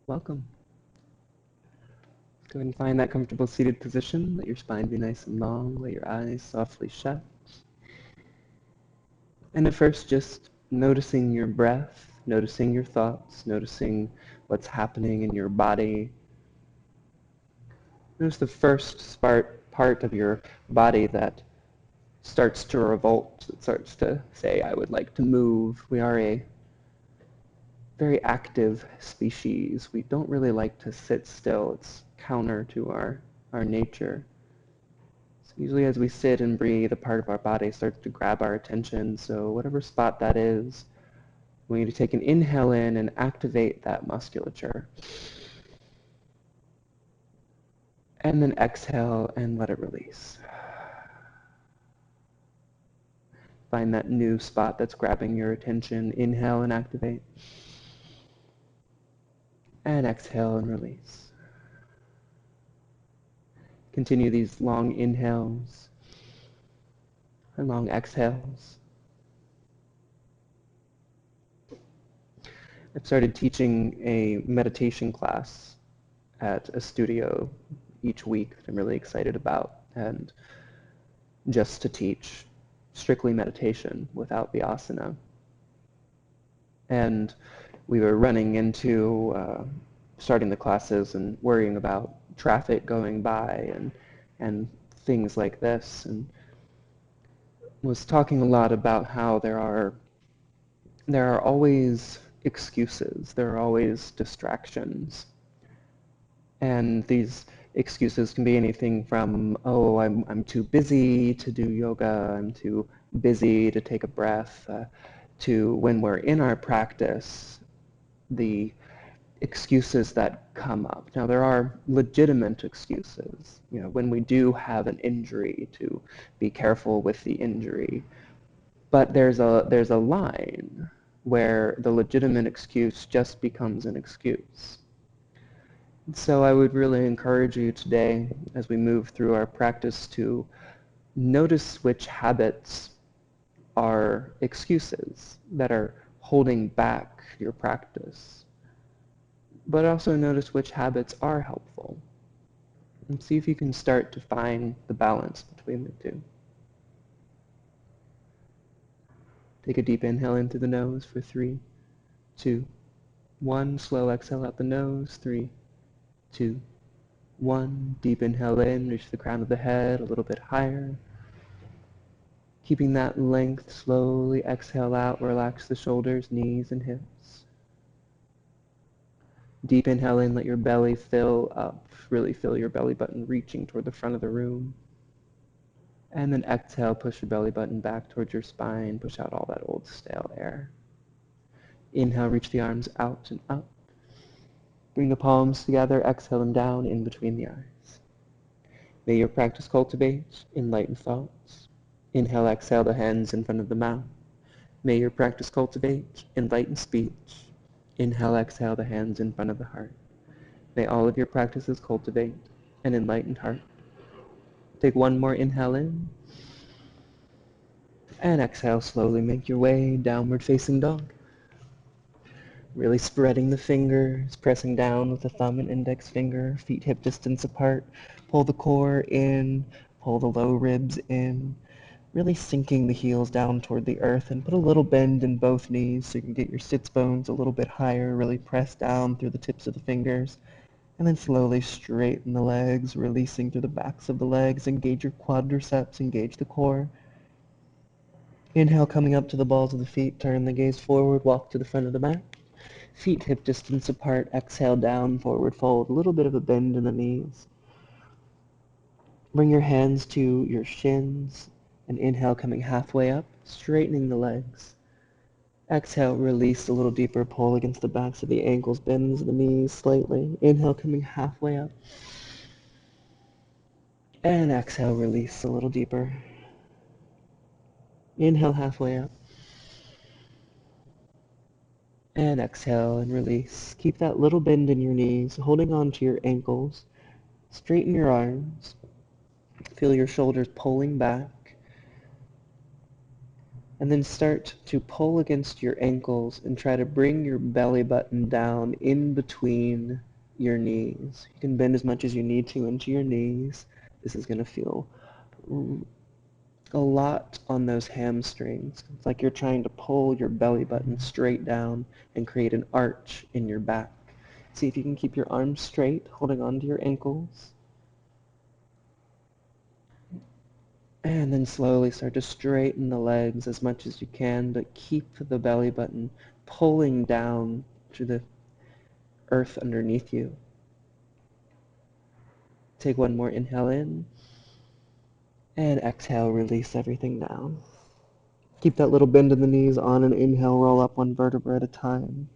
welcome. Go ahead and find that comfortable seated position. Let your spine be nice and long. Let your eyes softly shut. And at first, just noticing your breath, noticing your thoughts, noticing what's happening in your body. Notice the first part of your body that starts to revolt, that starts to say, I would like to move. We are a very active species. We don't really like to sit still. It's counter to our nature. So usually as we sit and breathe, a part of our body starts to grab our attention. So whatever spot that is, we need to take an inhale in and activate that musculature. And then exhale and let it release. Find that new spot that's grabbing your attention. Inhale and activate. And exhale and release. Continue these long inhales and long exhales. I've started teaching a meditation class at a studio each week that I'm really excited about, and just to teach strictly meditation without the asana. And we were running into starting the classes and worrying about traffic going by and things like this, and was talking a lot about how there are always excuses, there are always distractions. And these excuses can be anything from, oh, I'm too busy to do yoga, I'm too busy to take a breath, to when we're in our practice, the excuses that come up. Now, there are legitimate excuses. You know, when we do have an injury, to be careful with the injury. But there's a line where the legitimate excuse just becomes an excuse. So I would really encourage you today, as we move through our practice, to notice which habits are excuses that are holding back your practice. But also notice which habits are helpful. And see if you can start to find the balance between the two. Take a deep inhale in through the nose for 3, 2, 1. Slow exhale out the nose. 3, 2, 1. Deep inhale in, reach the crown of the head a little bit higher. Keeping that length, slowly exhale out, relax the shoulders, knees, and hips. Deep inhale in, let your belly fill up, really fill your belly button, reaching toward the front of the room. And then exhale, push your belly button back towards your spine, push out all that old stale air. Inhale, reach the arms out and up. Bring the palms together, exhale them down in between the eyes. May your practice cultivate enlightened thoughts. Inhale, exhale the hands in front of the mouth. May your practice cultivate enlightened speech. Inhale, exhale the hands in front of the heart. May all of your practices cultivate an enlightened heart. Take one more inhale in. And exhale, slowly make your way downward facing dog. Really spreading the fingers, pressing down with the thumb and index finger, feet hip distance apart. Pull the core in, pull the low ribs in. Really sinking the heels down toward the earth, and put a little bend in both knees so you can get your sits bones a little bit higher. Really press down through the tips of the fingers. And then slowly straighten the legs, releasing through the backs of the legs. Engage your quadriceps, engage the core. Inhale, coming up to the balls of the feet, turn the gaze forward, walk to the front of the mat. Feet hip distance apart, exhale down, forward fold, a little bit of a bend in the knees. Bring your hands to your shins, and inhale, coming halfway up, straightening the legs. Exhale, release a little deeper, pull against the backs of the ankles, bends the knees slightly. Inhale, coming halfway up. And exhale, release a little deeper. Inhale, halfway up. And exhale and release. Keep that little bend in your knees, holding on to your ankles. Straighten your arms. Feel your shoulders pulling back. And then start to pull against your ankles and try to bring your belly button down in between your knees. You can bend as much as you need to into your knees. This is going to feel a lot on those hamstrings. It's like you're trying to pull your belly button straight down and create an arch in your back. See if you can keep your arms straight, holding on to your ankles. And then slowly start to straighten the legs as much as you can, but keep the belly button pulling down to the earth underneath you. Take one more inhale in, and exhale, release everything down. Keep that little bend in the knees on an inhale, roll up one vertebra at a time.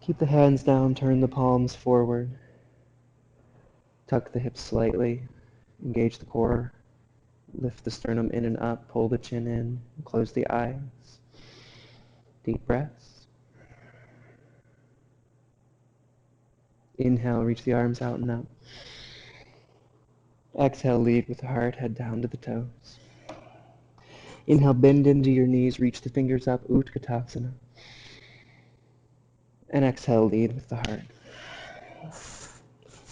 Keep the hands down, turn the palms forward. Tuck the hips slightly, engage the core, lift the sternum in and up, pull the chin in, close the eyes. Deep breaths. Inhale, reach the arms out and up. Exhale, lead with the heart, head down to the toes. Inhale, bend into your knees, reach the fingers up, Utkatasana. And exhale, lead with the heart.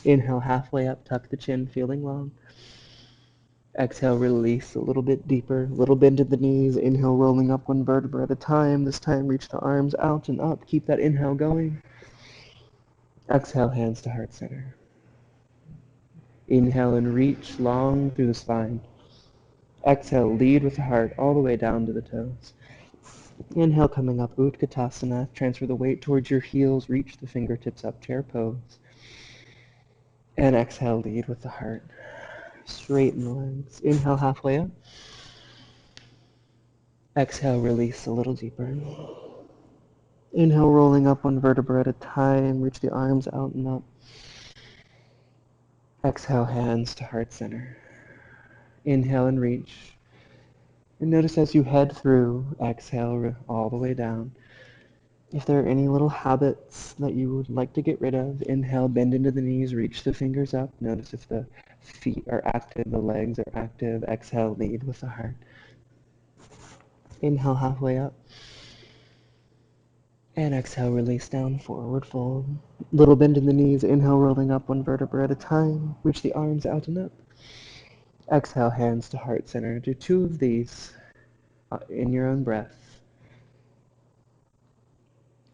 Inhale, halfway up, tuck the chin, feeling long. Exhale, release a little bit deeper, little bend in the knees. Inhale, rolling up one vertebra at a time. This time, reach the arms out and up. Keep that inhale going. Exhale, hands to heart center. Inhale and reach long through the spine. Exhale, lead with the heart all the way down to the toes. Inhale, coming up, Utkatasana. Transfer the weight towards your heels. Reach the fingertips up, chair pose. And exhale, lead with the heart. Straighten the legs. Inhale, halfway up. Exhale, release a little deeper. Inhale, rolling up one vertebra at a time. Reach the arms out and up. Exhale, hands to heart center. Inhale and reach. And notice as you head through, exhale all the way down. If there are any little habits that you would like to get rid of, inhale, bend into the knees, reach the fingers up. Notice if the feet are active, the legs are active. Exhale, lead with the heart. Inhale, halfway up. And exhale, release down, forward fold. Little bend in the knees. Inhale, rolling up one vertebra at a time. Reach the arms out and up. Exhale, hands to heart center. Do 2 of these in your own breath.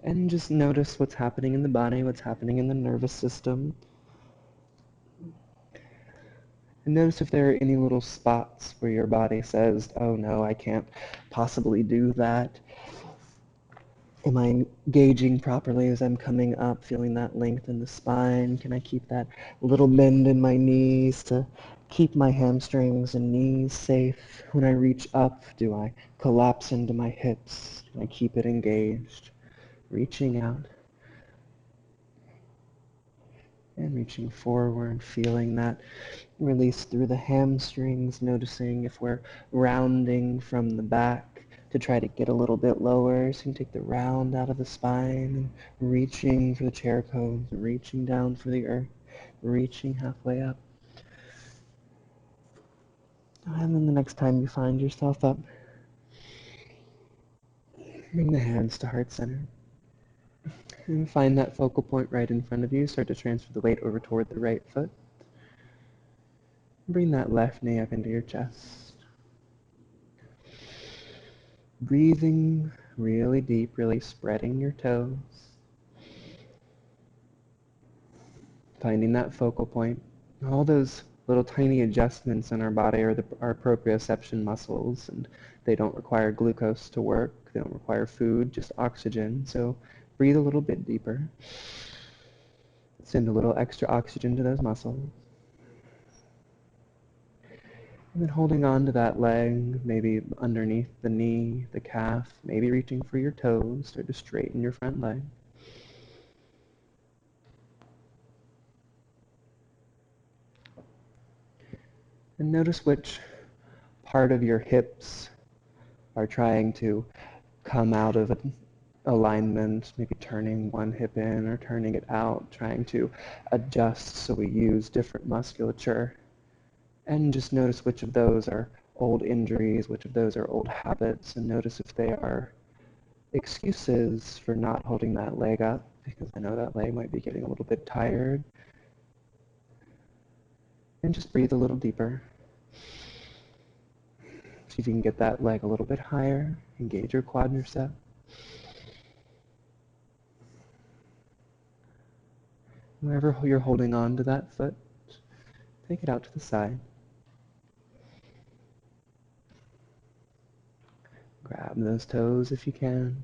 And just notice what's happening in the body, what's happening in the nervous system. And notice if there are any little spots where your body says, oh no, I can't possibly do that. Am I gauging properly as I'm coming up, feeling that length in the spine? Can I keep that little bend in my knees to keep my hamstrings and knees safe? When I reach up, do I collapse into my hips? Do I keep it engaged? Reaching out and reaching forward, feeling that release through the hamstrings, noticing if we're rounding from the back to try to get a little bit lower. So you can take the round out of the spine, and reaching for the chair pose, reaching down for the earth, reaching halfway up. And then the next time you find yourself up, bring the hands to heart center. And find that focal point right in front of you. Start to transfer the weight over toward the right foot. Bring that left knee up into your chest. Breathing really deep, really spreading your toes. Finding that focal point. All those little tiny adjustments in our body are our proprioception muscles, and they don't require glucose to work. They don't require food, just oxygen. So breathe a little bit deeper. Send a little extra oxygen to those muscles. And then holding on to that leg, maybe underneath the knee, the calf, maybe reaching for your toes, start to straighten your front leg. And notice which part of your hips are trying to come out of alignment, maybe turning one hip in or turning it out, trying to adjust so we use different musculature. And just notice which of those are old injuries, which of those are old habits, and notice if they are excuses for not holding that leg up, because I know that leg might be getting a little bit tired. And just breathe a little deeper. See if you can get that leg a little bit higher. Engage your quadricep. Wherever you're holding on to that foot, take it out to the side. Grab those toes if you can.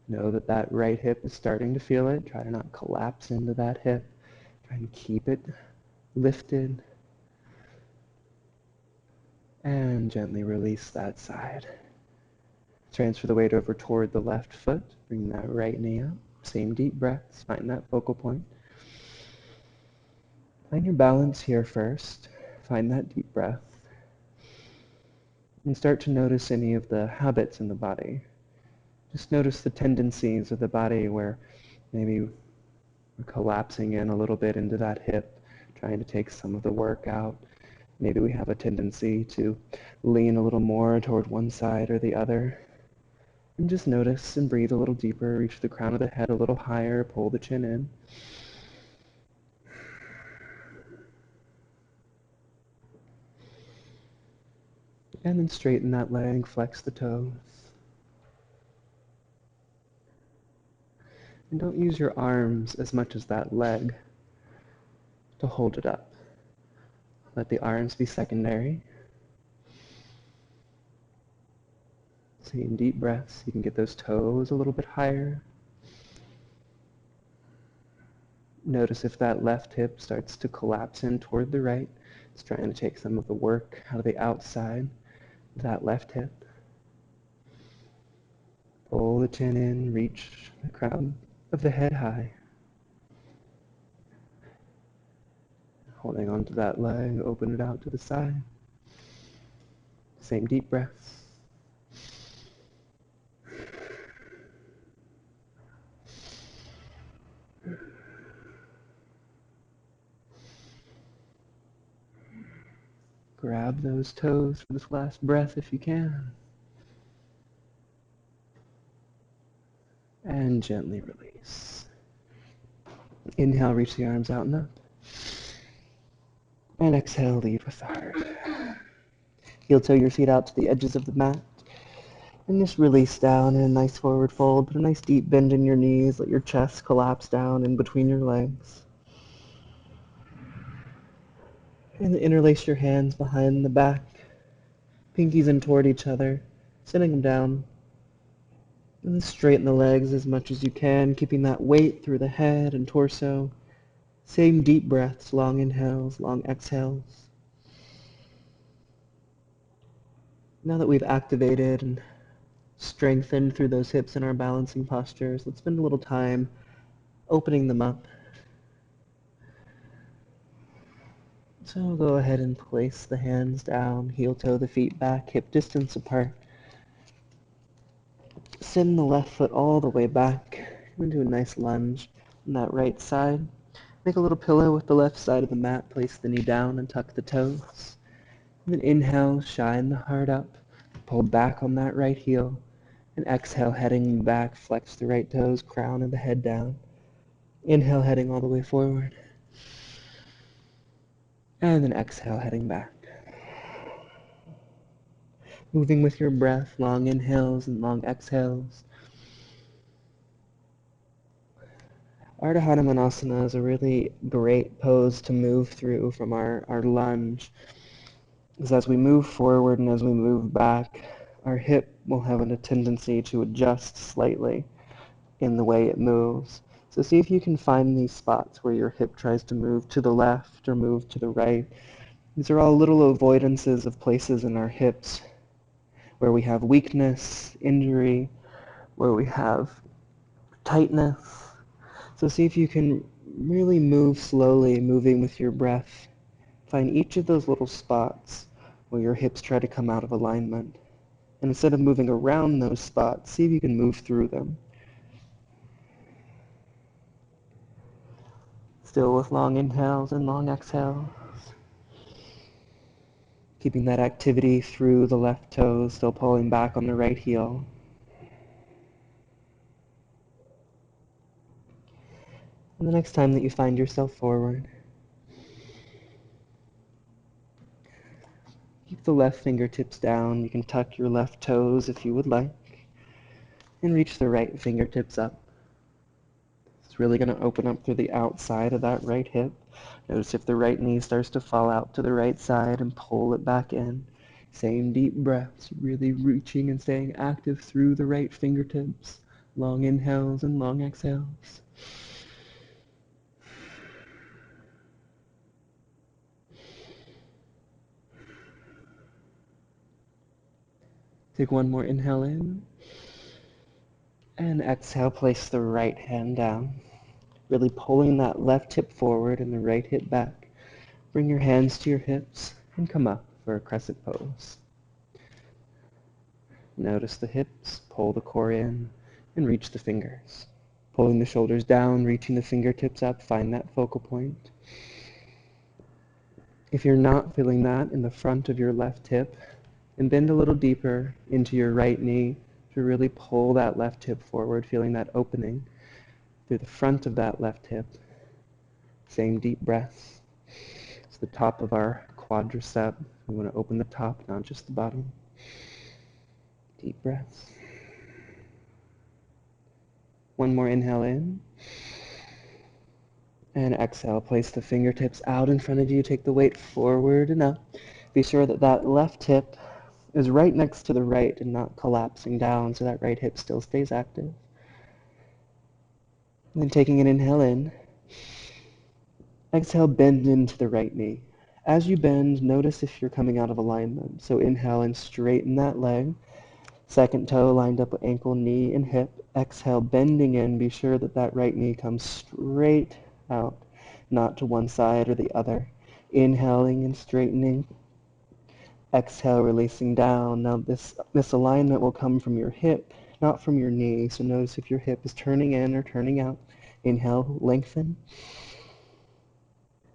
Know that that right hip is starting to feel it. Try to not collapse into that hip. Try and keep it lifted. And gently release that side. Transfer the weight over toward the left foot. Bring that right knee up. Same deep breaths. Find that focal point. Find your balance here first. Find that deep breath. And start to notice any of the habits in the body. Just notice the tendencies of the body where maybe we're collapsing in a little bit into that hip, trying to take some of the work out. Maybe we have a tendency to lean a little more toward one side or the other. And just notice and breathe a little deeper, reach the crown of the head a little higher, pull the chin in. And then straighten that leg, flex the toes. And don't use your arms as much as that leg to hold it up. Let the arms be secondary. Taking deep breaths, you can get those toes a little bit higher. Notice if that left hip starts to collapse in toward the right. It's trying to take some of the work out of the outside of that left hip. Pull the chin in, reach the crown of the head high. Holding onto that leg, open it out to the side. Same deep breaths. Grab those toes for this last breath if you can. And gently release. Inhale, reach the arms out and up. And exhale, lead with the heart. Heel toe your feet out to the edges of the mat. And just release down in a nice forward fold. Put a nice deep bend in your knees. Let your chest collapse down in between your legs. And interlace your hands behind the back. Pinkies in toward each other. Sitting them down. And straighten the legs as much as you can, keeping that weight through the head and torso. Same deep breaths, long inhales, long exhales. Now that we've activated and strengthened through those hips in our balancing postures, let's spend a little time opening them up. So go ahead and place the hands down, heel toe the feet back, hip distance apart. Send the left foot all the way back. I'm going to do a nice lunge on that right side. Make a little pillow with the left side of the mat. Place the knee down and tuck the toes. And then inhale, shine the heart up. Pull back on that right heel. And exhale, heading back. Flex the right toes, crown of the head down. Inhale, heading all the way forward. And then exhale, heading back. Moving with your breath, long inhales and long exhales. Ardha Hanumanasana is a really great pose to move through from our lunge. Because as we move forward and as we move back, our hip will have a tendency to adjust slightly in the way it moves. So see if you can find these spots where your hip tries to move to the left or move to the right. These are all little avoidances of places in our hips where we have weakness, injury, where we have tightness. So see if you can really move slowly, moving with your breath. Find each of those little spots where your hips try to come out of alignment. And instead of moving around those spots, see if you can move through them. Still with long inhales and long exhales. Keeping that activity through the left toes, still pulling back on the right heel. And the next time that you find yourself forward, keep the left fingertips down. You can tuck your left toes if you would like, and reach the right fingertips up. It's really going to open up through the outside of that right hip. Notice if the right knee starts to fall out to the right side and pull it back in. Same deep breaths, really reaching and staying active through the right fingertips. Long inhales and long exhales. Take one more inhale in. And exhale, place the right hand down. Really pulling that left hip forward and the right hip back. Bring your hands to your hips and come up for a crescent pose. Notice the hips, pull the core in, and reach the fingers. Pulling the shoulders down, reaching the fingertips up, find that focal point. If you're not feeling that in the front of your left hip, and bend a little deeper into your right knee to really pull that left hip forward, feeling that opening through the front of that left hip. Same deep breaths. It's the top of our quadricep. We want to open the top, not just the bottom. Deep breaths. One more inhale in. And exhale, place the fingertips out in front of you. Take the weight forward and up. Be sure that that left hip is right next to the right and not collapsing down, so that right hip still stays active. And then taking an inhale in. Exhale, bend into the right knee. As you bend, notice if you're coming out of alignment. So inhale and straighten that leg. Second toe lined up with ankle, knee, and hip. Exhale, bending in. Be sure that that right knee comes straight out, not to one side or the other. Inhaling and straightening. Exhale, releasing down. Now this alignment will come from your hip, not from your knee. So notice if your hip is turning in or turning out. Inhale, lengthen.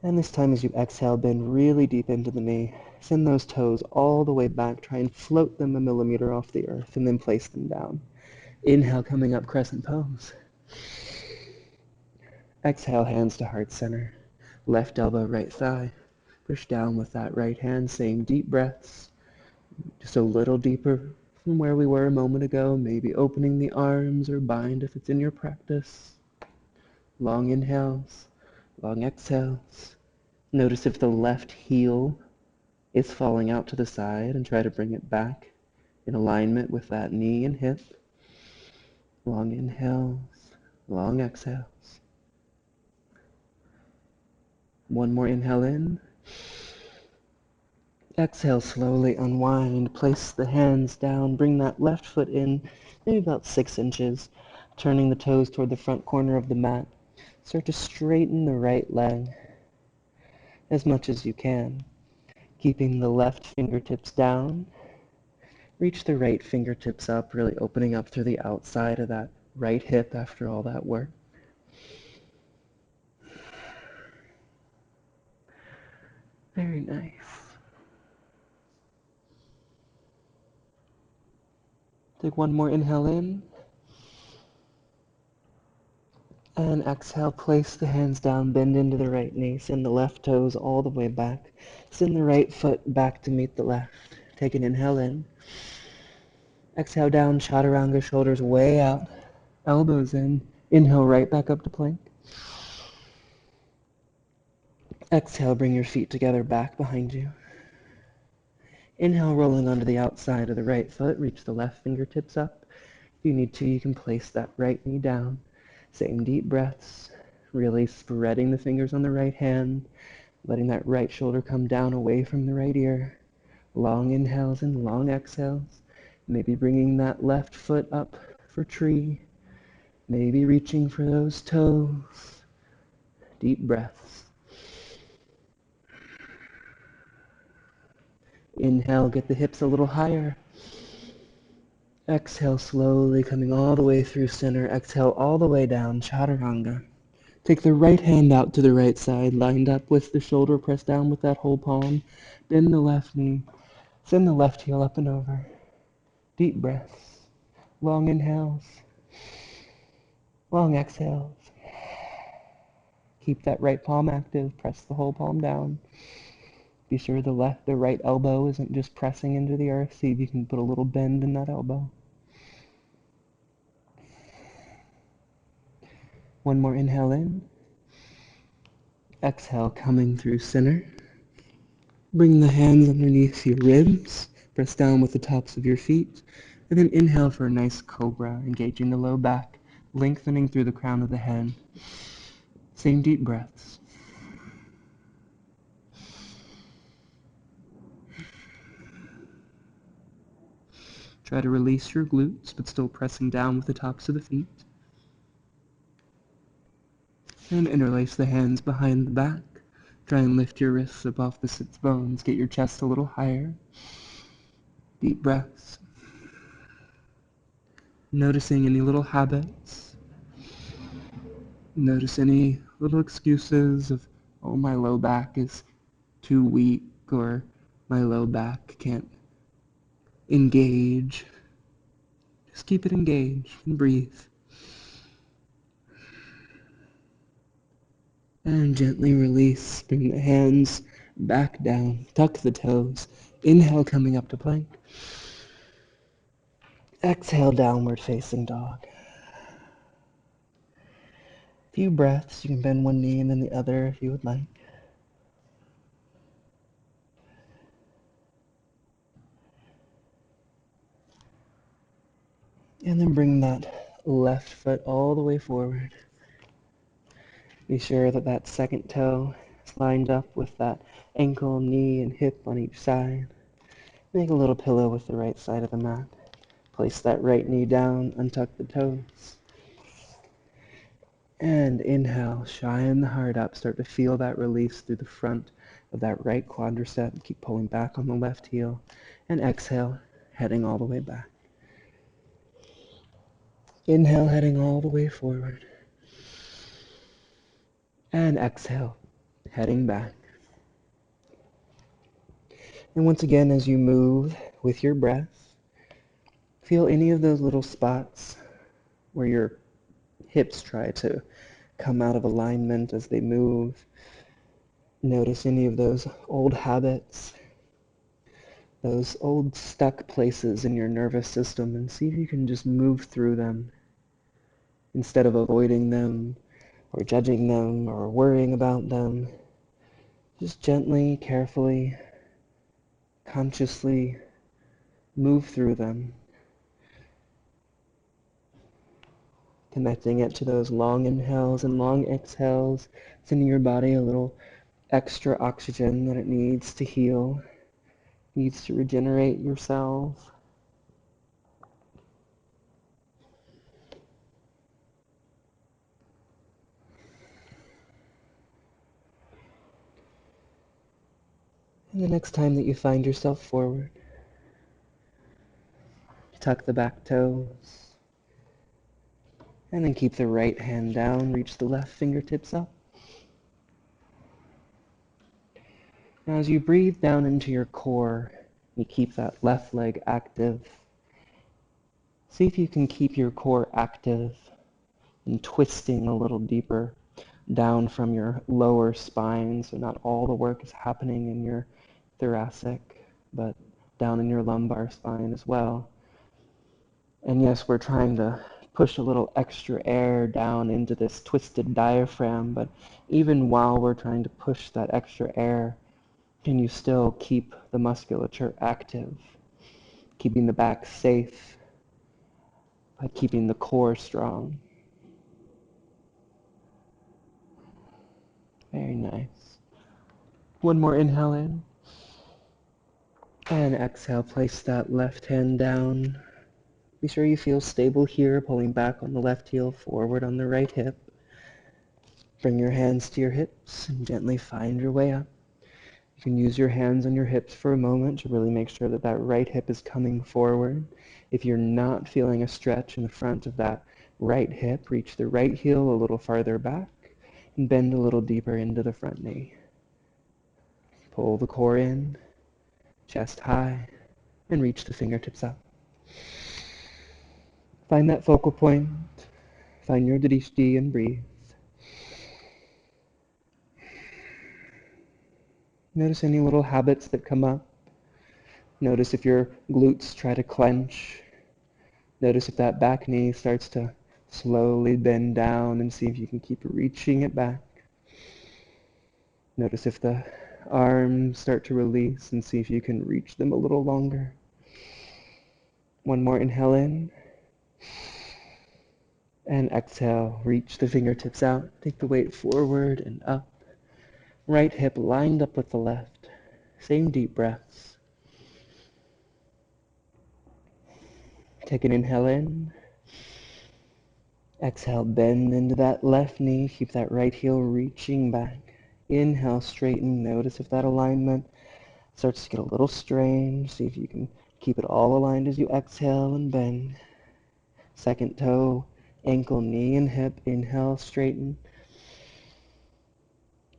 And this time as you exhale, bend really deep into the knee. Send those toes all the way back. Try and float them a millimeter off the earth and then place them down. Inhale, coming up, crescent pose. Exhale, hands to heart center. Left elbow, right thigh. Push down with that right hand. Same deep breaths. Just a little deeper from where we were a moment ago. Maybe opening the arms or bind if it's in your practice. Long inhales, long exhales. Notice if the left heel is falling out to the side and try to bring it back in alignment with that knee and hip. Long inhales, long exhales. One more inhale in. Exhale, slowly unwind. Place the hands down. Bring that left foot in, maybe about 6 inches, turning the toes toward the front corner of the mat. Start to straighten the right leg as much as you can, keeping the left fingertips down. Reach the right fingertips up, really opening up through the outside of that right hip after all that work. Very nice. Take one more inhale in. And exhale, place the hands down, bend into the right knee, send the left toes all the way back. Send the right foot back to meet the left. Take an inhale in. Exhale down, chaturanga, shoulders way out, elbows in. Inhale right back up to plank. Exhale, bring your feet together back behind you. Inhale, rolling onto the outside of the right foot, reach the left fingertips up. If you need to, you can place that right knee down. Same deep breaths, really spreading the fingers on the right hand, letting that right shoulder come down away from the right ear. Long inhales and long exhales. Maybe bringing that left foot up for tree. Maybe reaching for those toes. Deep breaths. Inhale, get the hips a little higher. Exhale, slowly coming all the way through center. Exhale all the way down, chaturanga. Take the right hand out to the right side, lined up with the shoulder, press down with that whole palm. Bend the left knee. Send the left heel up and over. Deep breaths. Long inhales. Long exhales. Keep that right palm active. Press the whole palm down. Be sure the right elbow isn't just pressing into the earth. See if you can put a little bend in that elbow. One more inhale in. Exhale, coming through center. Bring the hands underneath your ribs. Press down with the tops of your feet. And then inhale for a nice cobra, engaging the low back, lengthening through the crown of the head. Same deep breaths. Try to release your glutes, but still pressing down with the tops of the feet. And interlace the hands behind the back. Try and lift your wrists above the sits bones. Get your chest a little higher. Deep breaths. Noticing any little habits. Notice any little excuses of, oh, my low back is too weak, or my low back can't engage. Just keep it engaged and breathe. And gently release. Bring the hands back down. Tuck the toes. Inhale, coming up to plank. Exhale, downward facing dog. Few breaths. You can bend one knee and then the other if you would like. And then bring that left foot all the way forward. Be sure that that second toe is lined up with that ankle, knee, and hip on each side. Make a little pillow with the right side of the mat. Place that right knee down, untuck the toes. And inhale, shine the heart up. Start to feel that release through the front of that right quadricep. Keep pulling back on the left heel. And exhale, heading all the way back. Inhale, heading all the way forward. And exhale, heading back. And once again, as you move with your breath, feel any of those little spots where your hips try to come out of alignment as they move. Notice any of those old habits, those old stuck places in your nervous system, and see if you can just move through them instead of avoiding them or judging them or worrying about them. Just gently, carefully, consciously move through them, connecting it to those long inhales and long exhales, sending your body a little extra oxygen that it needs to heal, needs to regenerate your cells. And the next time that you find yourself forward, tuck the back toes, and then keep the right hand down, reach the left fingertips up. Now as you breathe down into your core, you keep that left leg active. See if you can keep your core active and twisting a little deeper down from your lower spine, so not all the work is happening in your thoracic, but down in your lumbar spine as well. And yes, we're trying to push a little extra air down into this twisted diaphragm, but even while we're trying to push that extra air, can you still keep the musculature active, keeping the back safe by keeping the core strong? Very nice. One more inhale in. And exhale, place that left hand down. Be sure you feel stable here, pulling back on the left heel, forward on the right hip. Bring your hands to your hips and gently find your way up. You can use your hands on your hips for a moment to really make sure that that right hip is coming forward. If you're not feeling a stretch in the front of that right hip, reach the right heel a little farther back and bend a little deeper into the front knee. Pull the core in, chest high. and reach the fingertips up. Find that focal point. Find your drishti and breathe. Notice any little habits that come up. Notice if your glutes try to clench. Notice if that back knee starts to slowly bend down, and see if you can keep reaching it back. Notice if the arms start to release, and see if you can reach them a little longer. One more inhale in. And exhale, reach the fingertips out. Take the weight forward and up. Right hip lined up with the left. Same deep breaths. Take an inhale in. Exhale, bend into that left knee. Keep that right heel reaching back. Inhale, straighten. Notice if that alignment starts to get a little strange. See if you can keep it all aligned as you exhale and bend. Second toe, ankle, knee, and hip. Inhale, straighten.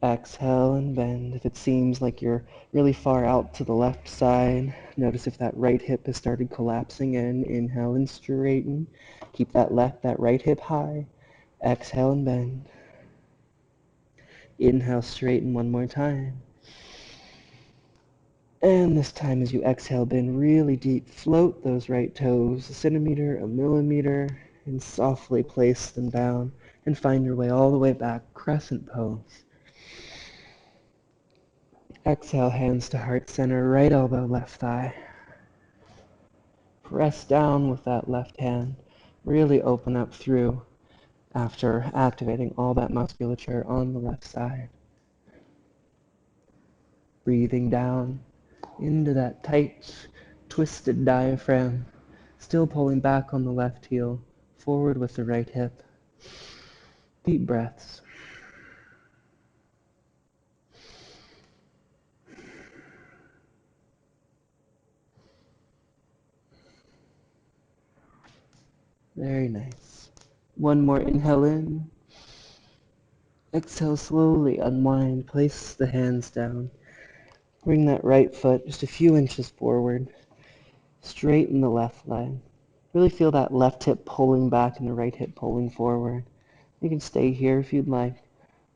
Exhale and bend. If it seems like you're really far out to the left side, notice if that right hip has started collapsing in. Inhale and straighten. Keep that right hip high. Exhale and bend. Inhale, straighten one more time. And this time as you exhale, bend really deep. Float those right toes a centimeter, a millimeter, and softly place them down and find your way all the way back. Crescent pose. Exhale, hands to heart center, right elbow, left thigh. Press down with that left hand. Really open up through after activating all that musculature on the left side. Breathing down into that tight, twisted diaphragm. Still pulling back on the left heel, forward with the right hip. Deep breaths. Very nice. One more inhale in. Exhale, slowly unwind. Place the hands down. Bring that right foot just a few inches forward. Straighten the left leg. Really feel that left hip pulling back and the right hip pulling forward. You can stay here if you'd like,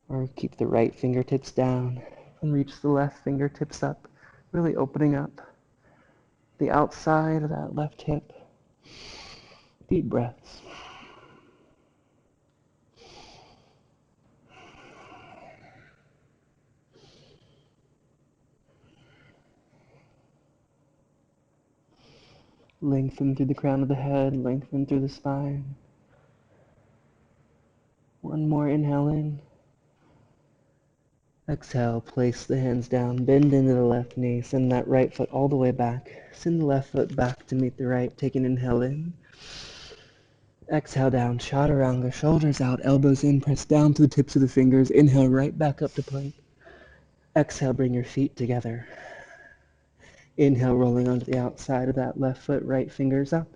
or keep the right fingertips down and reach the left fingertips up. Really opening up the outside of that left hip. Deep breaths. Lengthen through the crown of the head, lengthen through the spine. One more inhale in. Exhale, place the hands down, bend into the left knee, send that right foot all the way back. Send the left foot back to meet the right. Take an inhale in. Exhale down, chaturanga, shoulders out, elbows in, press down to the tips of the fingers. Inhale, right back up to plank. Exhale, bring your feet together. Inhale, rolling onto the outside of that left foot, right fingers up.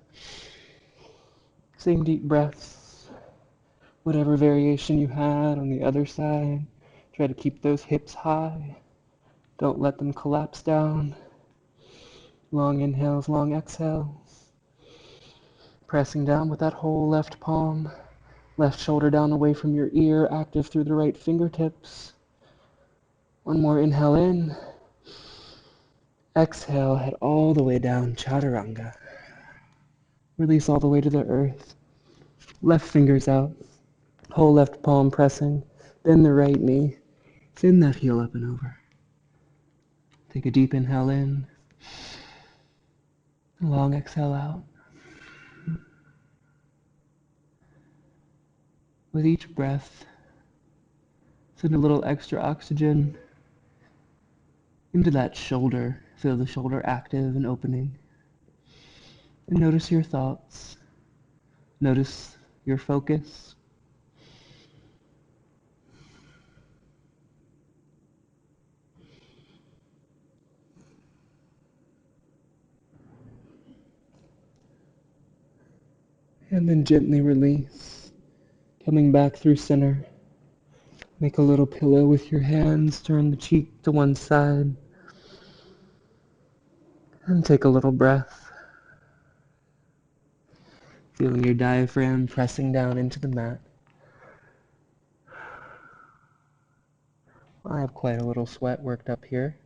Same deep breaths. Whatever variation you had on the other side, try to keep those hips high. Don't let them collapse down. Long inhales, long exhales. Pressing down with that whole left palm. Left shoulder down away from your ear, active through the right fingertips. One more inhale in. Exhale, head all the way down, chaturanga. Release all the way to the earth. Left fingers out. Whole left palm pressing. Bend the right knee. Send that heel up and over. Take a deep inhale in. Long exhale out. With each breath, send a little extra oxygen into that shoulder. Feel the shoulder active and opening. And notice your thoughts. Notice your focus. And then gently release. Coming back through center. Make a little pillow with your hands. Turn the cheek to one side. And take a little breath, feeling your diaphragm pressing down into the mat. I have quite a little sweat worked up here.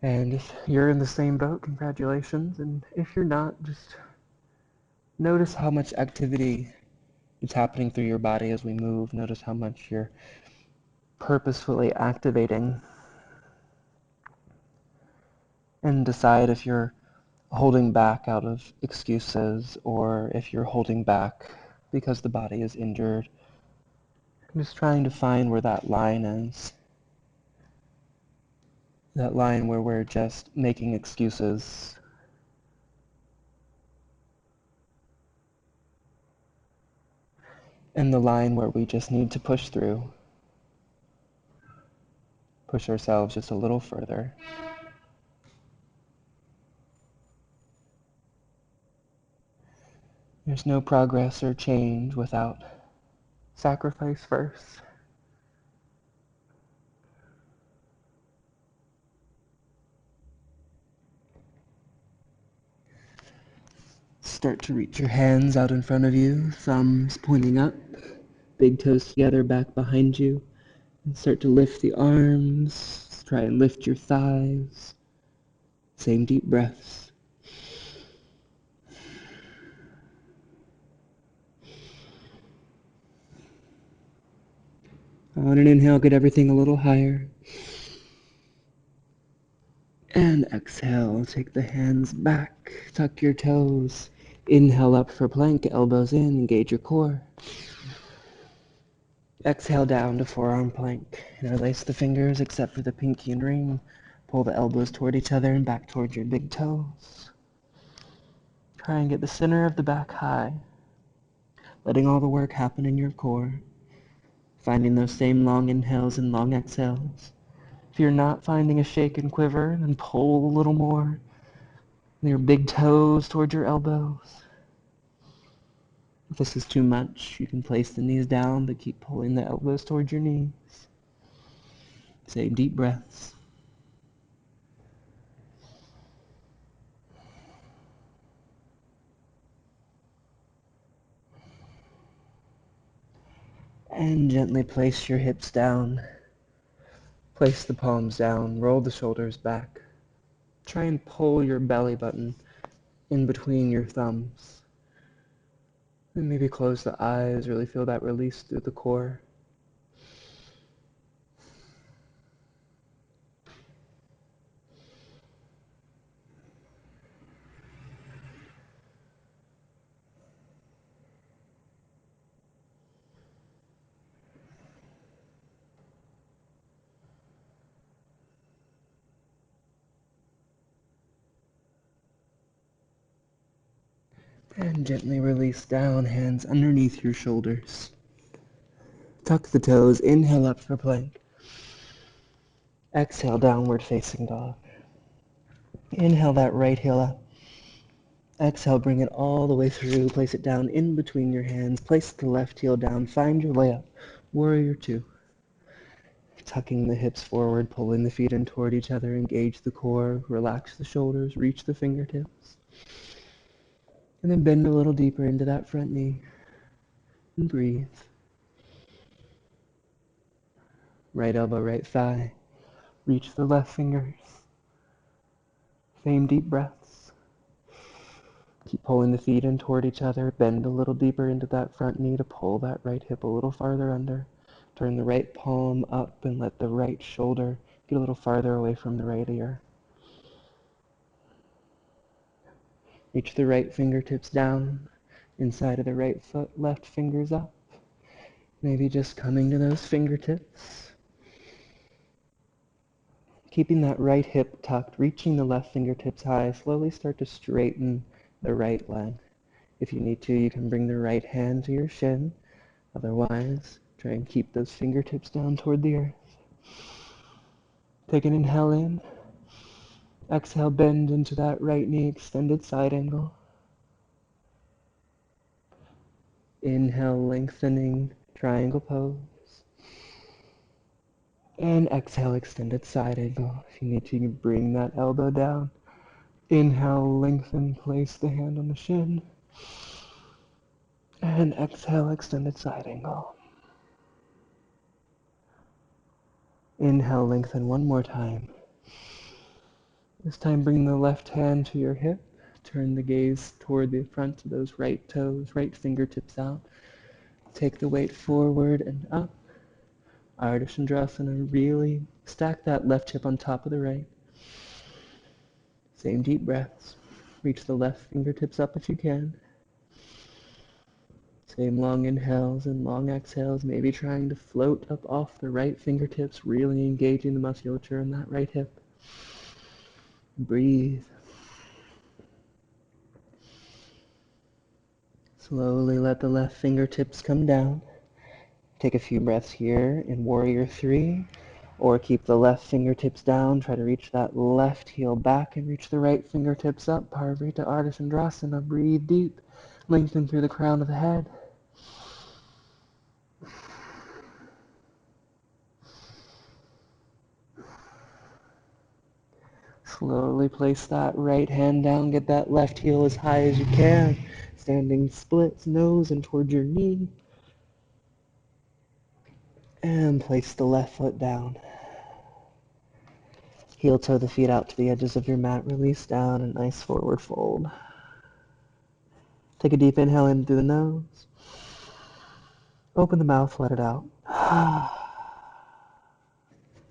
And if you're in the same boat, congratulations. And if you're not, just notice how much activity is happening through your body as we move. Notice how much you're purposefully activating. And decide if you're holding back out of excuses or if you're holding back because the body is injured. I'm just trying to find where that line is. That line where we're just making excuses. And the line where we just need to push through. Push ourselves just a little further. There's no progress or change without sacrifice first. Start to reach your hands out in front of you, thumbs pointing up, big toes together back behind you, and start to lift the arms, try and lift your thighs. Same deep breaths. On an inhale, get everything a little higher. And exhale, take the hands back, tuck your toes. Inhale up for plank, elbows in, engage your core. Exhale down to forearm plank. Interlace the fingers except for the pinky and ring. Pull the elbows toward each other and back towards your big toes. Try and get the center of the back high. Letting all the work happen in your core. Finding those same long inhales and long exhales. If you're not finding a shake and quiver, then pull a little more. Your big toes towards your elbows. If this is too much, you can place the knees down, but keep pulling the elbows towards your knees. Same deep breaths. And gently place your hips down. Place the palms down. Roll the shoulders back. Try and pull your belly button in between your thumbs. And maybe close the eyes. Really feel that release through the core. And gently release down, hands underneath your shoulders. Tuck the toes, inhale up for plank. Exhale, downward facing dog. Inhale that right heel up. Exhale, bring it all the way through. Place it down in between your hands. Place the left heel down. Find your way up. Warrior two. Tucking the hips forward, pulling the feet in toward each other. Engage the core. Relax the shoulders. Reach the fingertips. And then bend a little deeper into that front knee. And breathe. Right elbow, right thigh. Reach the left fingers. Same deep breaths. Keep pulling the feet in toward each other. Bend a little deeper into that front knee to pull that right hip a little farther under. Turn the right palm up and let the right shoulder get a little farther away from the right ear. Reach the right fingertips down, inside of the right foot, left fingers up. Maybe just coming to those fingertips. Keeping that right hip tucked, reaching the left fingertips high, slowly start to straighten the right leg. If you need to, you can bring the right hand to your shin. Otherwise, try and keep those fingertips down toward the earth. Take an inhale in. Exhale, bend into that right knee, extended side angle. Inhale, lengthening, triangle pose. And exhale, extended side angle. If you need to, you can bring that elbow down. Inhale, lengthen, place the hand on the shin. And exhale, extended side angle. Inhale, lengthen one more time. This time bring the left hand to your hip. Turn the gaze toward the front of those right toes, right fingertips out. Take the weight forward and up. Ardha Chandrasana, really stack that left hip on top of the right. Same deep breaths. Reach the left fingertips up if you can. Same long inhales and long exhales, maybe trying to float up off the right fingertips, really engaging the musculature in that right hip. Breathe. Slowly let the left fingertips come down. Take a few breaths here in Warrior 3, or keep the left fingertips down. Try to reach that left heel back and reach the right fingertips up. Parivrtta Ardha Chandrasana. Breathe deep. Lengthen through the crown of the head. Slowly place that right hand down. Get that left heel as high as you can. Standing splits, nose and towards your knee. And place the left foot down. Heel toe the feet out to the edges of your mat. Release down, a nice forward fold. Take a deep inhale in through the nose. Open the mouth, let it out.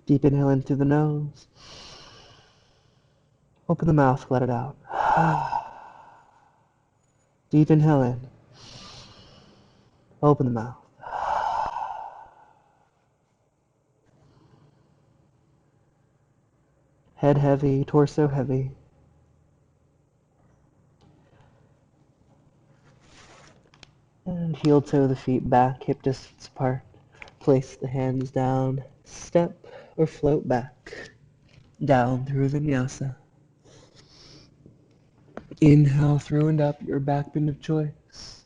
Deep inhale in through the nose. Open the mouth, let it out. Deep inhale in. Open the mouth. Head heavy, torso heavy. And heel toe the feet back, hip distance apart. Place the hands down. Step or float back. Down through vinyasa. Inhale through and up, your back bend of choice.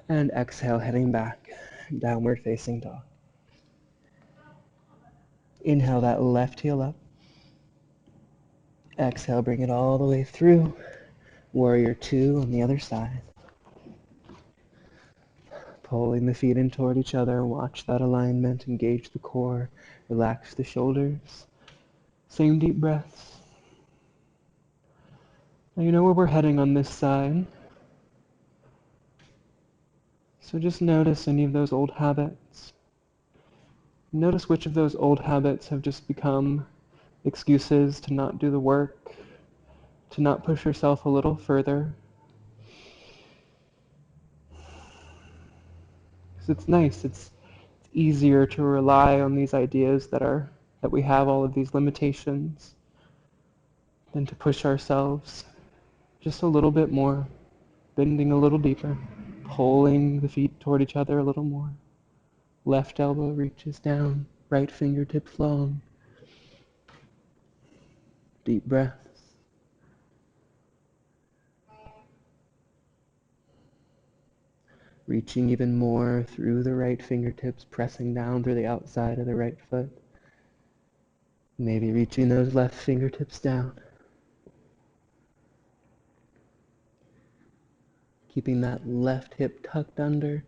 And exhale, heading back. Downward facing dog. Inhale that left heel up. Exhale, bring it all the way through. Warrior 2 on the other side. Pulling the feet in toward each other. Watch that alignment. Engage the core. Relax the shoulders. Same deep breaths. Now you know where we're heading on this side. So just notice any of those old habits. Notice which of those old habits have just become excuses to not do the work, to not push yourself a little further. Because it's nice, it's easier to rely on these ideas that we have all of these limitations than to push ourselves just a little bit more, bending a little deeper, pulling the feet toward each other a little more. Left elbow reaches down, right fingertips long. Deep breaths. Reaching even more through the right fingertips, pressing down through the outside of the right foot. Maybe reaching those left fingertips down. Keeping that left hip tucked under.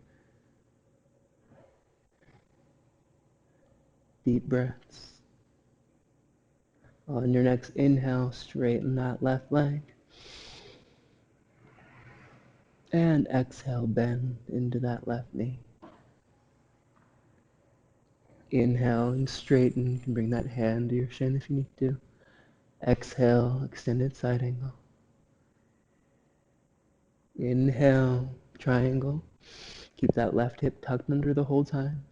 Deep breaths. On your next inhale, straighten that left leg. And exhale, bend into that left knee. Inhale and straighten. You can bring that hand to your shin if you need to. Exhale, extended side angle. Inhale, triangle. Keep that left hip tucked under the whole time.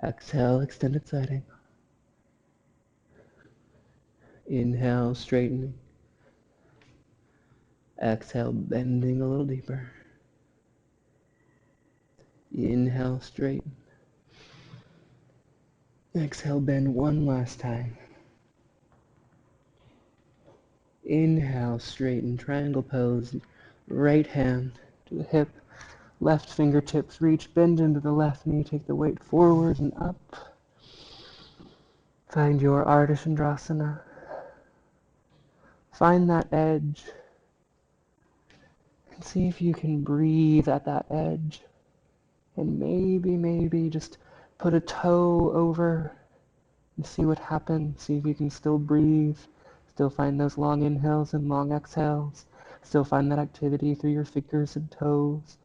Exhale, extended side angle. Inhale, straightening. Exhale, bending a little deeper. Inhale, straighten. Exhale, bend one last time. Inhale, straighten, triangle pose. Right hand to the hip. Left fingertips reach, bend into the left knee. Take the weight forward and up. Find your Ardha Chandrasana. Find that edge and see if you can breathe at that edge. And maybe just put a toe over and see what happens. See if you can still breathe. Still find those long inhales and long exhales. Still find that activity through your fingers and toes.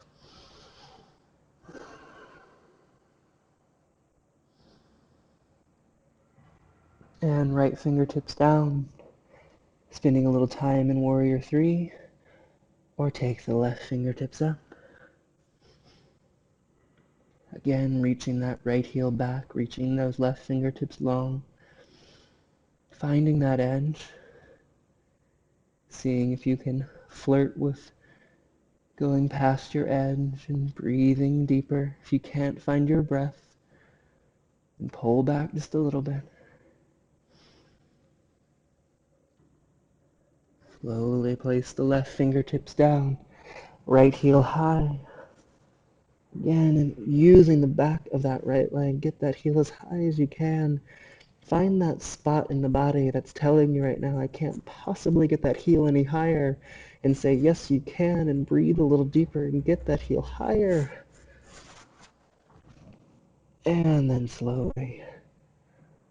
And right fingertips down. Spending a little time in Warrior 3. Or take the left fingertips up. Again, reaching that right heel back, reaching those left fingertips long. Finding that edge. Seeing if you can flirt with going past your edge and breathing deeper. If you can't find your breath, and pull back just a little bit. Slowly place the left fingertips down, right heel high. Again, and using the back of that right leg, get that heel as high as you can. Find that spot in the body that's telling you right now, I can't possibly get that heel any higher. And say, yes, you can, and breathe a little deeper and get that heel higher. And then slowly,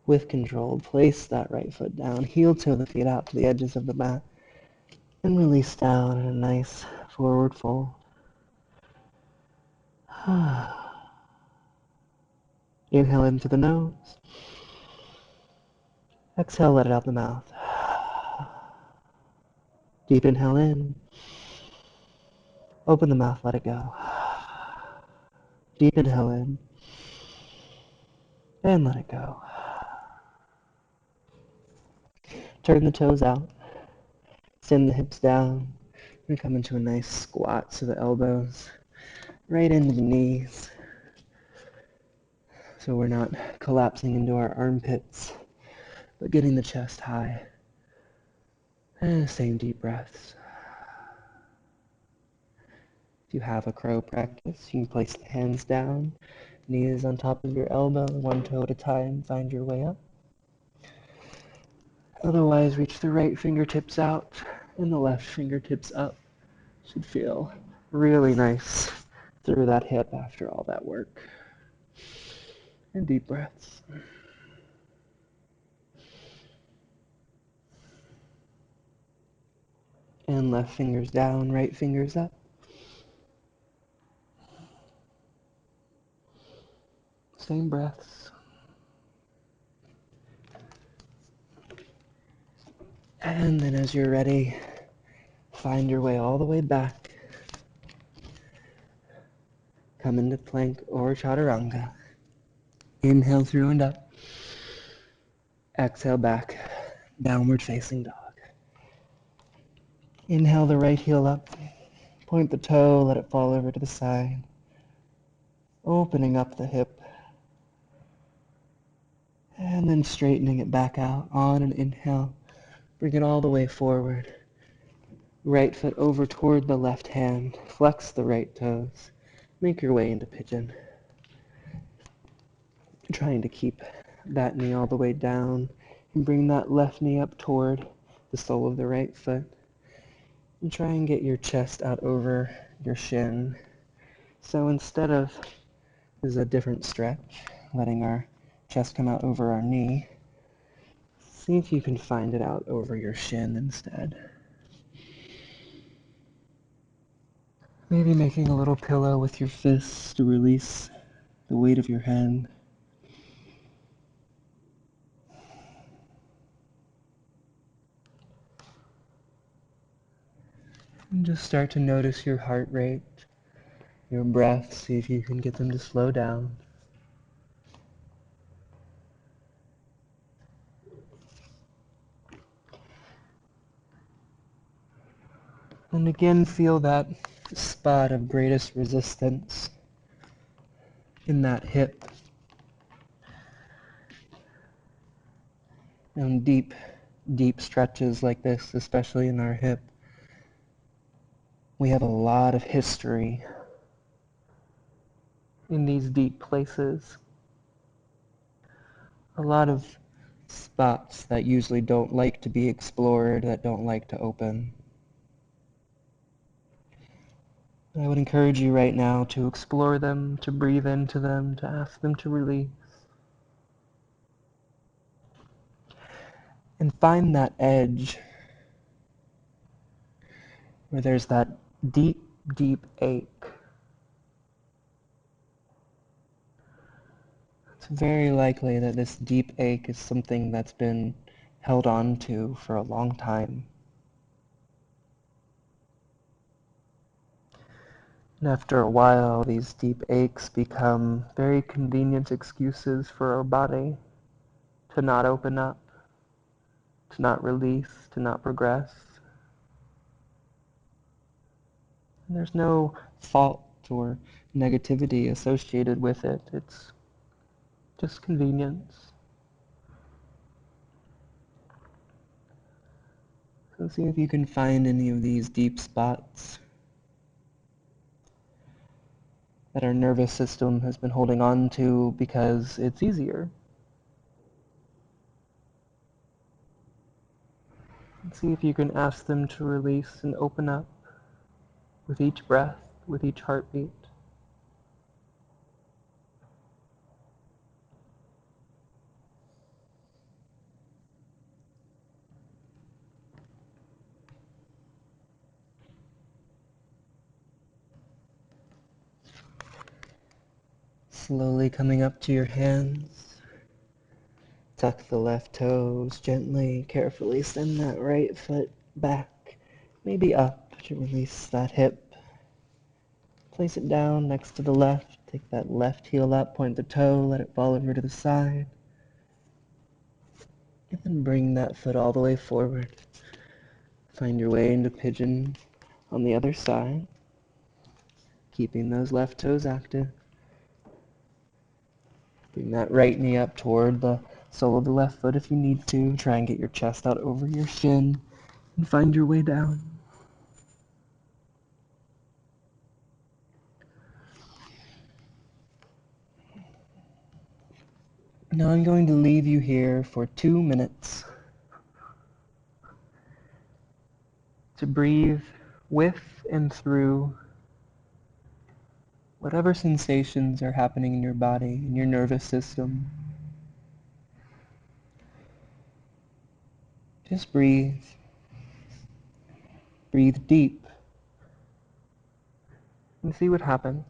with control, place that right foot down, heel toe the feet out to the edges of the mat, and release down in a nice forward fold. Inhale in through the nose. Exhale, let it out the mouth. Deep inhale in. Open the mouth, let it go. Deep inhale in. And let it go. Turn the toes out. Send the hips down. And come into a nice squat so the elbows right into the knees. So we're not collapsing into our armpits, but getting the chest high. And same deep breaths. If you have a crow practice, you can place the hands down, knees on top of your elbow, one toe at a time, find your way up. Otherwise, reach the right fingertips out and the left fingertips up. Should feel really nice through that hip after all that work. And deep breaths. And left fingers down, right fingers up. Same breaths. And then as you're ready, find your way all the way back. Come into plank or chaturanga. Inhale through and up. Exhale back, downward facing dog. Inhale the right heel up. Point the toe, let it fall over to the side. Opening up the hip. And then straightening it back out on an inhale. Bring it all the way forward. Right foot over toward the left hand. Flex the right toes. Make your way into pigeon. Trying to keep that knee all the way down. And bring that left knee up toward the sole of the right foot. And try and get your chest out over your shin. So instead of, this is a different stretch, letting our chest come out over our knee. See if you can find it out over your shin instead. Maybe making a little pillow with your fists to release the weight of your head. And just start to notice your heart rate, your breath, see if you can get them to slow down. And again, feel that spot of greatest resistance in that hip. And deep, deep stretches like this, especially in our hip. We have a lot of history in these deep places. A lot of spots that usually don't like to be explored, that don't like to open. I would encourage you right now to explore them, to breathe into them, to ask them to release. And find that edge where there's that deep, deep ache. It's very likely that this deep ache is something that's been held on to for a long time. And after a while, these deep aches become very convenient excuses for our body to not open up, to not release, to not progress. And there's no fault or negativity associated with it. It's just convenience. So see if you can find any of these deep spots that our nervous system has been holding on to because it's easier. And see if you can ask them to release and open up with each breath, with each heartbeat. Slowly coming up to your hands. Tuck the left toes gently, carefully send that right foot back, maybe up to release that hip. Place it down next to the left. Take that left heel up, point the toe, let it fall over to the side. And then bring that foot all the way forward. Find your way into pigeon on the other side, keeping those left toes active. Bring that right knee up toward the sole of the left foot if you need to. Try and get your chest out over your shin and find your way down. Now I'm going to leave you here for 2 minutes to breathe with and through whatever sensations are happening in your body, in your nervous system. Just breathe. Breathe deep and see what happens.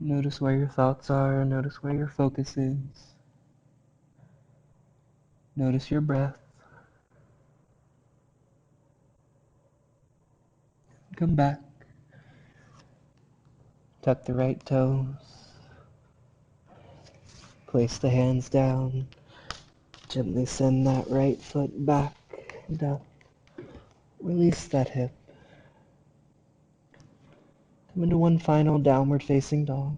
Notice where your thoughts are, notice where your focus is. Notice your breath. Come back. Tuck the right toes. Place the hands down. Gently send that right foot back and up. Release that hip. Come into one final downward facing dog.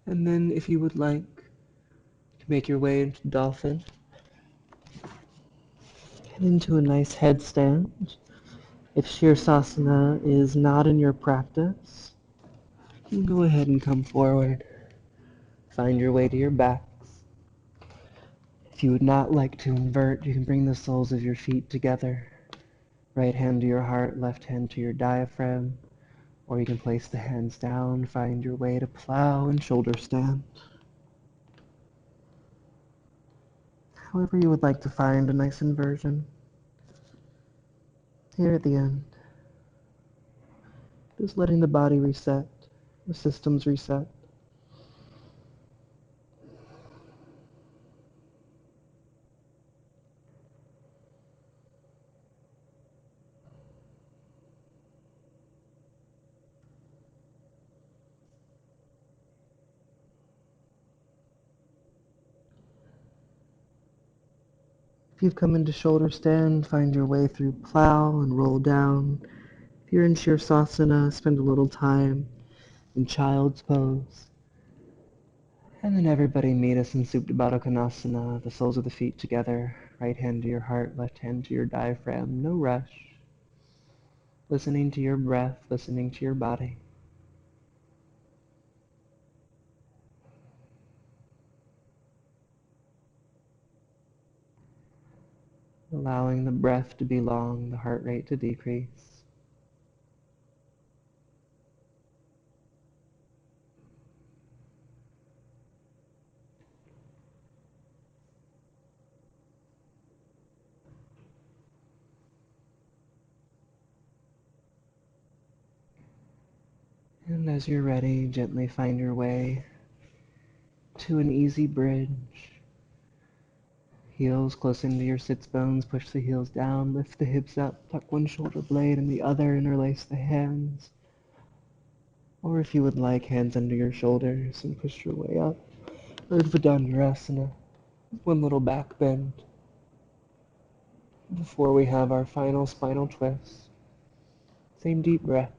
And then if you would like to make your way into dolphin, head into a nice headstand. If Shirsasana is not in your practice, you can go ahead and come forward. Find your way to your backs. If you would not like to invert, you can bring the soles of your feet together. Right hand to your heart, left hand to your diaphragm. Or you can place the hands down, find your way to plow and shoulder stand. However you would like to find a nice inversion. Here at the end, just letting the body reset, the systems reset. If you've come into shoulder stand, find your way through plow and roll down. If you're in Shirsasana, spend a little time in child's pose. And then everybody meet us in Supta Baddha Konasana, the soles of the feet together, right hand to your heart, left hand to your diaphragm. No rush. Listening to your breath, listening to your body. Allowing the breath to be long, the heart rate to decrease. And as you're ready, gently find your way to an easy bridge. Heels close into your sits bones, push the heels down, lift the hips up, tuck one shoulder blade and the other, interlace the hands. Or if you would like, hands under your shoulders and push your way up. Urdhva Dhanurasana, one little back bend before we have our final spinal twist. Same deep breath.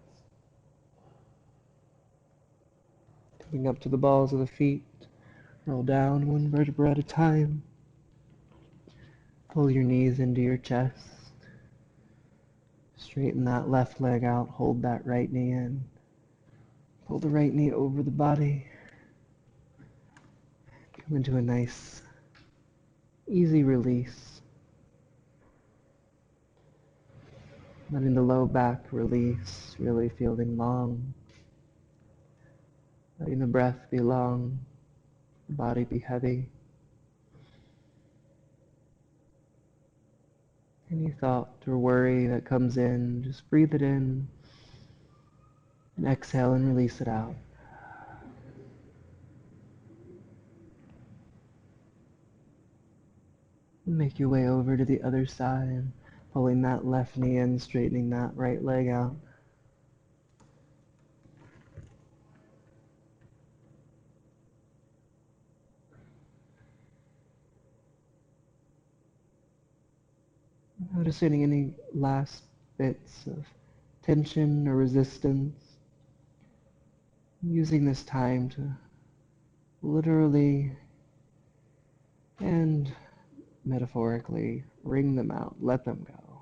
Coming up to the balls of the feet, roll down one vertebra at a time. Pull your knees into your chest. Straighten that left leg out, hold that right knee in. Pull the right knee over the body. Come into a nice, easy release. Letting the low back release, really feeling long. Letting the breath be long, the body be heavy. Any thought or worry that comes in, just breathe it in and exhale and release it out. And make your way over to the other side, pulling that left knee in, straightening that right leg out. Noticing any last bits of tension or resistance. Using this time to literally and metaphorically wring them out, let them go.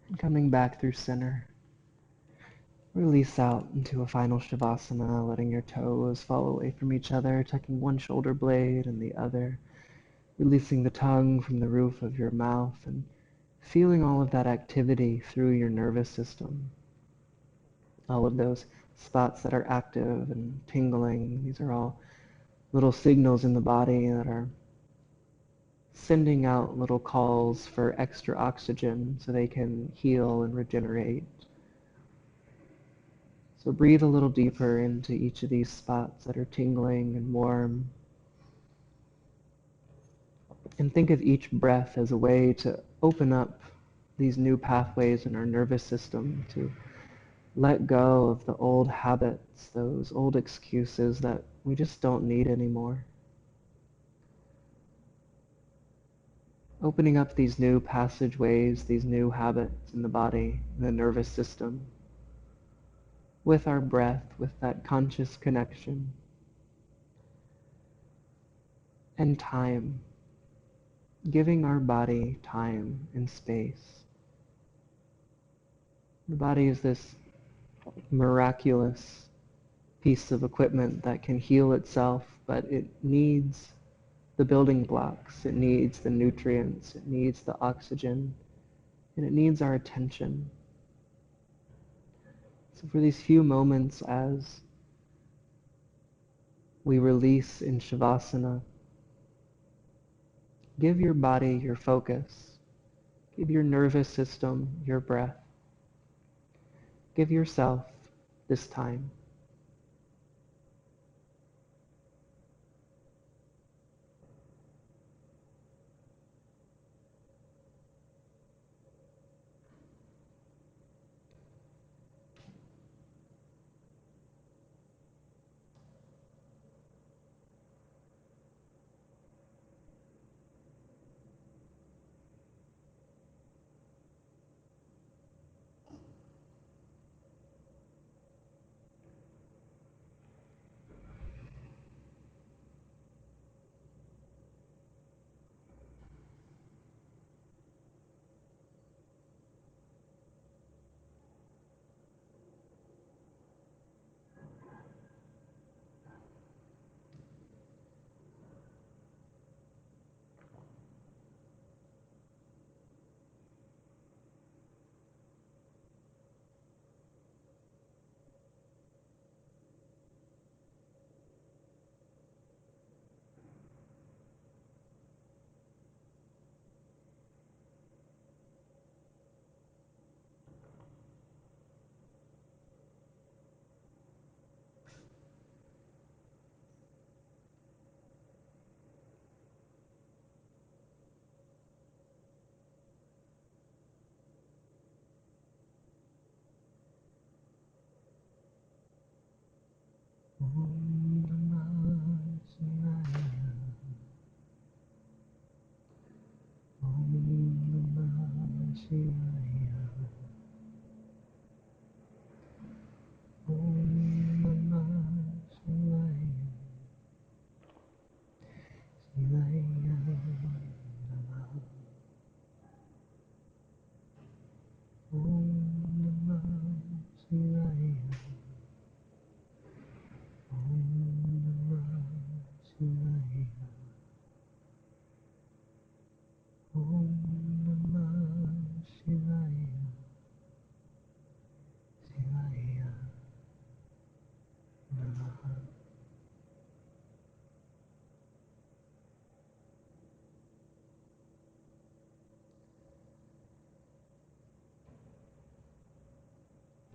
And coming back through center, release out into a final Shavasana, letting your toes fall away from each other, tucking one shoulder blade and the other, releasing the tongue from the roof of your mouth and feeling all of that activity through your nervous system. All of those spots that are active and tingling, these are all little signals in the body that are sending out little calls for extra oxygen so they can heal and regenerate. So breathe a little deeper into each of these spots that are tingling and warm. And think of each breath as a way to open up these new pathways in our nervous system, to let go of the old habits, those old excuses that we just don't need anymore. Opening up these new passageways, these new habits in the body, in the nervous system, with our breath, with that conscious connection. And time, giving our body time and space. The body is this miraculous piece of equipment that can heal itself, but it needs the building blocks, it needs the nutrients, it needs the oxygen, and it needs our attention. So for these few moments as we release in Shavasana, give your body your focus, give your nervous system your breath, give yourself this time.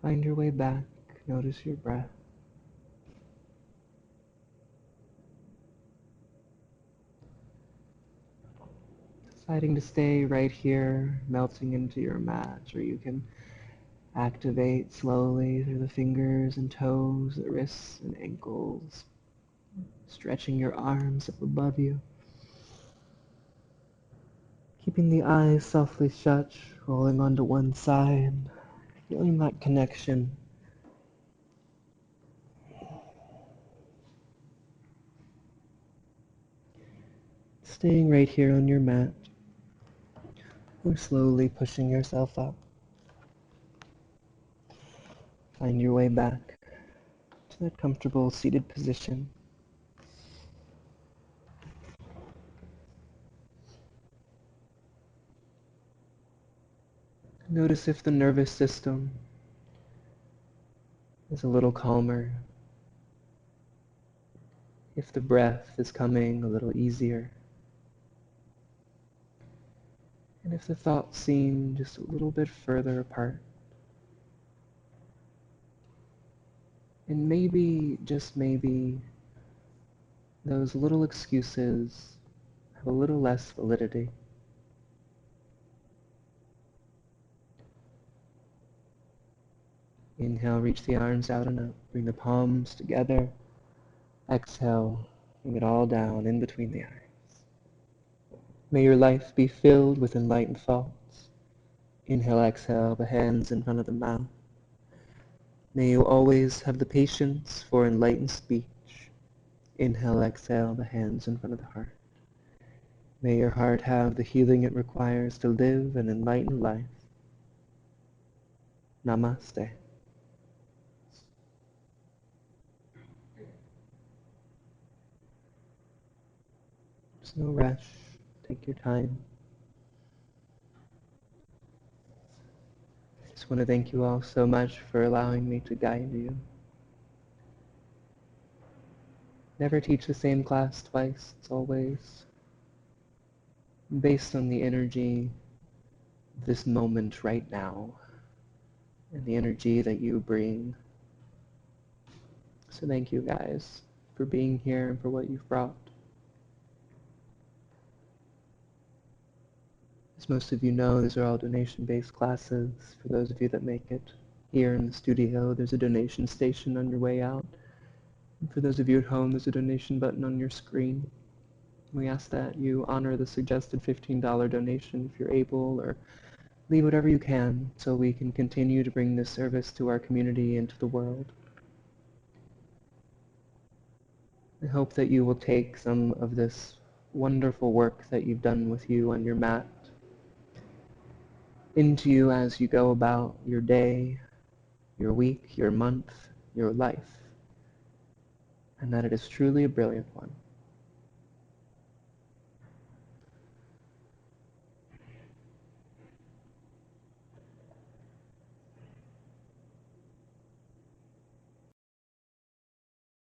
Find your way back, notice your breath. Deciding to stay right here, melting into your mat, or you can activate slowly through the fingers and toes, the wrists and ankles, stretching your arms up above you. Keeping the eyes softly shut, rolling onto one side, feeling that connection. Staying right here on your mat, or slowly pushing yourself up. Find your way back to that comfortable seated position. Notice if the nervous system is a little calmer, if the breath is coming a little easier, and if the thoughts seem just a little bit further apart. And maybe, just maybe, those little excuses have a little less validity. Inhale, reach the arms out and up. Bring the palms together. Exhale, bring it all down in between the eyes. May your life be filled with enlightened thoughts. Inhale, exhale, the hands in front of the mouth. May you always have the patience for enlightened speech. Inhale, exhale, the hands in front of the heart. May your heart have the healing it requires to live an enlightened life. Namaste. There's no rush. Take your time. I just want to thank you all so much for allowing me to guide you. Never teach the same class twice. It's always based on the energy of this moment right now and the energy that you bring. So thank you guys for being here and for what you've brought. As most of you know, these are all donation-based classes. For those of you that make it here in the studio, there's a donation station on your way out. And for those of you at home, there's a donation button on your screen. We ask that you honor the suggested $15 donation if you're able, or leave whatever you can so we can continue to bring this service to our community and to the world. I hope that you will take some of this wonderful work that you've done with you on your mat into you as you go about your day, your week, your month, your life, and that it is truly a brilliant one.